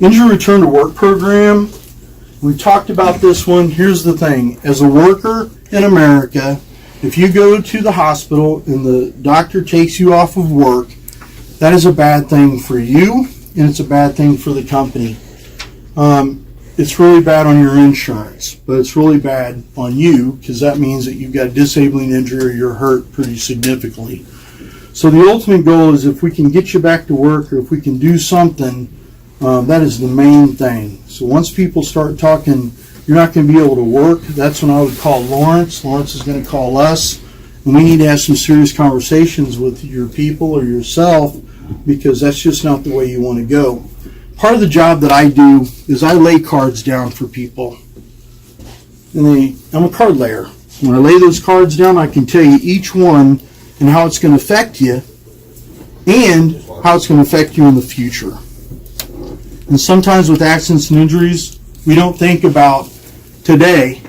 Injury return to work program. We talked about this one. Here's the thing. As a worker in America, if you go to the hospital and the doctor takes you off of work, that is a bad thing for you, and it's a bad thing for the company. It's really bad on your insurance, but it's really bad on you because that means that you've got a disabling injury or you're hurt pretty significantly. So the ultimate goal is if we can get you back to work or if we can do something, that is the main thing. So once people start talking, you're not going to be able to work, that's when I would call Lawrence. Lawrence is going to call us, and we need to have some serious conversations with your people or yourself because that's just not the way you want to go. Part of the job that I do is I lay cards down for people. And I'm a card layer. When I lay those cards down, I can tell you each one and how it's going to affect you and how it's going to affect you in the future. And sometimes with accidents and injuries, we don't think about today.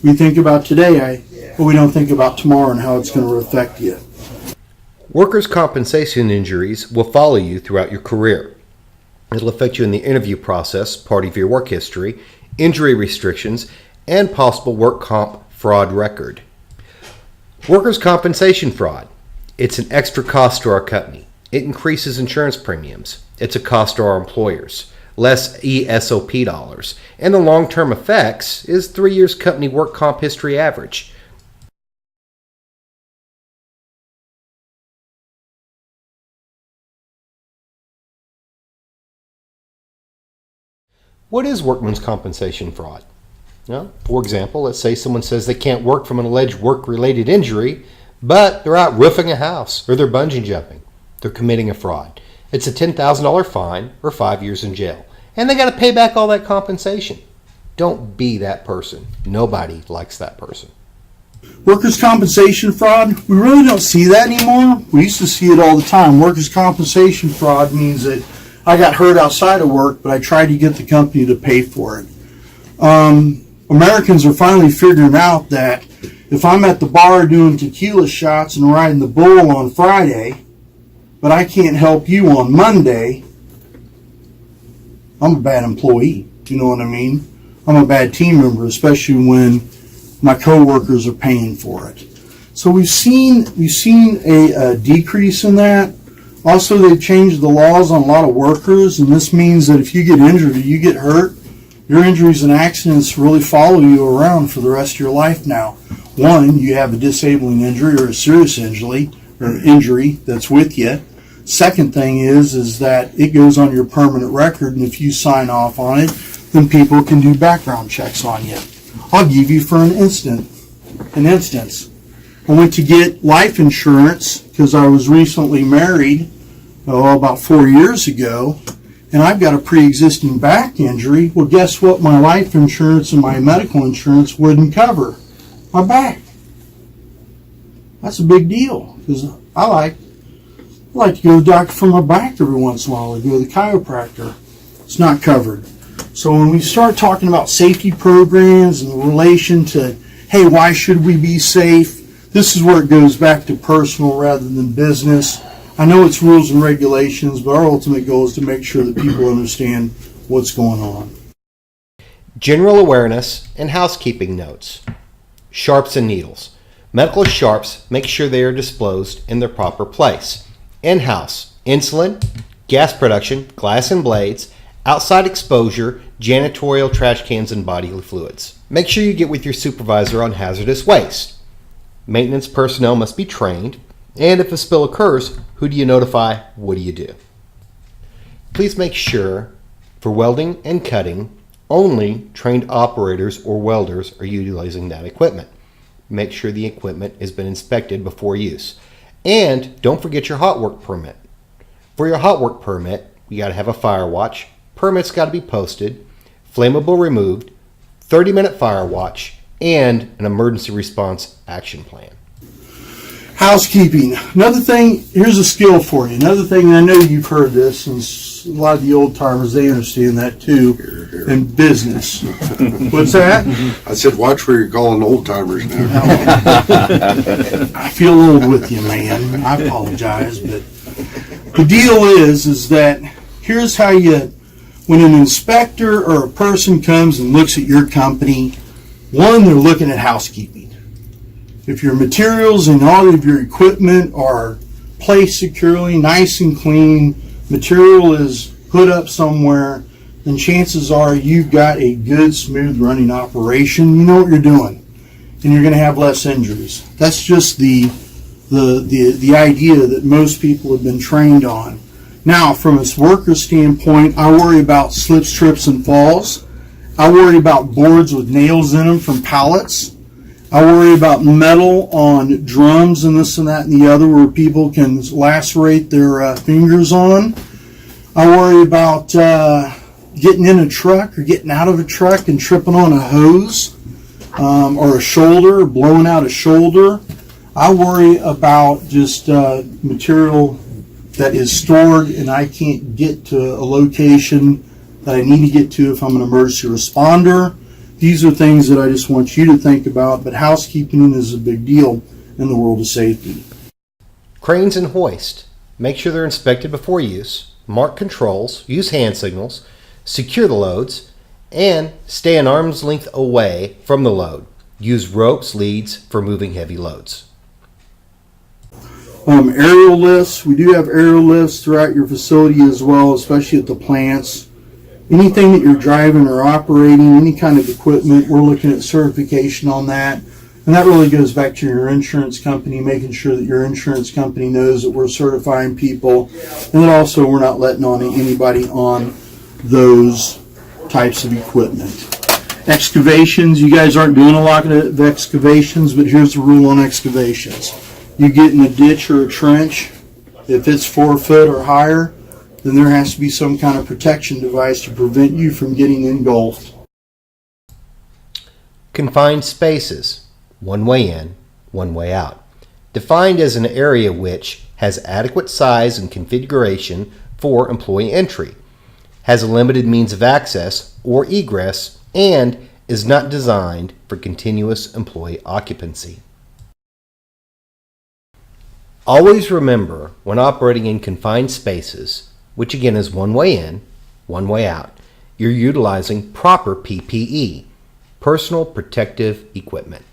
We think about today, but we don't think about tomorrow and how it's going to affect you. Workers' compensation injuries will follow you throughout your career. It'll affect you in the interview process, part of your work history, injury restrictions, and possible work comp fraud record. Workers' compensation fraud. It's an extra cost to our company. It increases insurance premiums. It's a cost to our employers. Less ESOP dollars. And the long-term effects is 3 years company work comp history average. What is workman's compensation fraud? Well, for example, let's say someone says they can't work from an alleged work-related injury, but they're out roofing a house or they're bungee jumping. They're committing a fraud. It's a $10,000 fine or 5 years in jail. And they got to pay back all that compensation. Don't be that person. Nobody likes that person. Workers' compensation fraud, we really don't see that anymore. We used to see it all the time. Workers' compensation fraud means that I got hurt outside of work, but I tried to get the company to pay for it. Americans are finally figuring out that if I'm at the bar doing tequila shots and riding the bull on Friday, but I can't help you on Monday, I'm a bad employee. You know what I mean? I'm a bad team member, especially when my coworkers are paying for it. So we've seen a decrease in that. Also, they've changed the laws on a lot of workers, and this means that if you get injured or you get hurt, your injuries and accidents really follow you around for the rest of your life now. One, you have a disabling injury or a serious injury that's with you. Second thing is that it goes on your permanent record, and if you sign off on it, then people can do background checks on you. I'll give you for an instance. I went to get life insurance because I was recently married about 4 years ago, and I've got a pre-existing back injury. Well, guess what? My life insurance and my medical insurance wouldn't cover my back. That's a big deal because I like to go to the doctor for my back every once in a while. I go to the chiropractor. It's not covered. So when we start talking about safety programs in relation to, hey, why should we be safe? This is where it goes back to personal rather than business. I know it's rules and regulations, but our ultimate goal is to make sure that people understand what's going on. General awareness and housekeeping notes. Sharps and needles. Medical sharps, make sure they are disposed in their proper place. In-house, insulin, gas production, glass and blades, outside exposure, janitorial trash cans, and bodily fluids. Make sure you get with your supervisor on hazardous waste. Maintenance personnel must be trained, and if a spill occurs, who do you notify? What do you do? Please make sure for welding and cutting, only trained operators or welders are utilizing that equipment. Make sure the equipment has been inspected before use. And don't forget your hot work permit. For your hot work permit, you got to have a fire watch. Permit's got to be posted, flammable removed, 30-minute fire watch, and an emergency response action plan. Housekeeping. Another thing, here's a skill for you. Another thing, and I know you've heard this, and a lot of the old timers, they understand that too, in business. What's that? I said, watch where you're calling old timers now. I feel old with you, man. I apologize, but the deal is that here's how you when an inspector or a person comes and looks at your company, one, they're looking at housekeeping. If your materials and all of your equipment are placed securely, nice and clean, material is put up somewhere, then chances are you've got a good, smooth running operation. You know what you're doing, and you're going to have less injuries. That's just the idea that most people have been trained on. Now, from a worker standpoint, I worry about slips, trips, and falls. I worry about boards with nails in them from pallets. I worry about metal on drums and this and that and the other where people can lacerate their fingers on. I worry about getting in a truck or getting out of a truck and tripping on a hose or a shoulder, blowing out a shoulder. I worry about just material that is stored and I can't get to a location that I need to get to if I'm an emergency responder. These are things that I just want you to think about, but housekeeping is a big deal in the world of safety. Cranes and hoist. Make sure they're inspected before use, mark controls, use hand signals, secure the loads, and stay an arm's length away from the load. Use ropes, leads for moving heavy loads. Aerial lifts. We do have aerial lifts throughout your facility as well, especially at the plants. Anything that you're driving or operating, any kind of equipment, we're looking at certification on that. And that really goes back to your insurance company, making sure that your insurance company knows that we're certifying people. And that also we're not letting on anybody on those types of equipment. Excavations. You guys aren't doing a lot of excavations, but here's the rule on excavations. You get in a ditch or a trench, if it's 4 foot or higher, then there has to be some kind of protection device to prevent you from getting engulfed. Confined spaces. One way in, one way out. Defined as an area which has adequate size and configuration for employee entry, has a limited means of access or egress, and is not designed for continuous employee occupancy. Always remember, when operating in confined spaces, which again is one way in, one way out, you're utilizing proper PPE, personal protective equipment.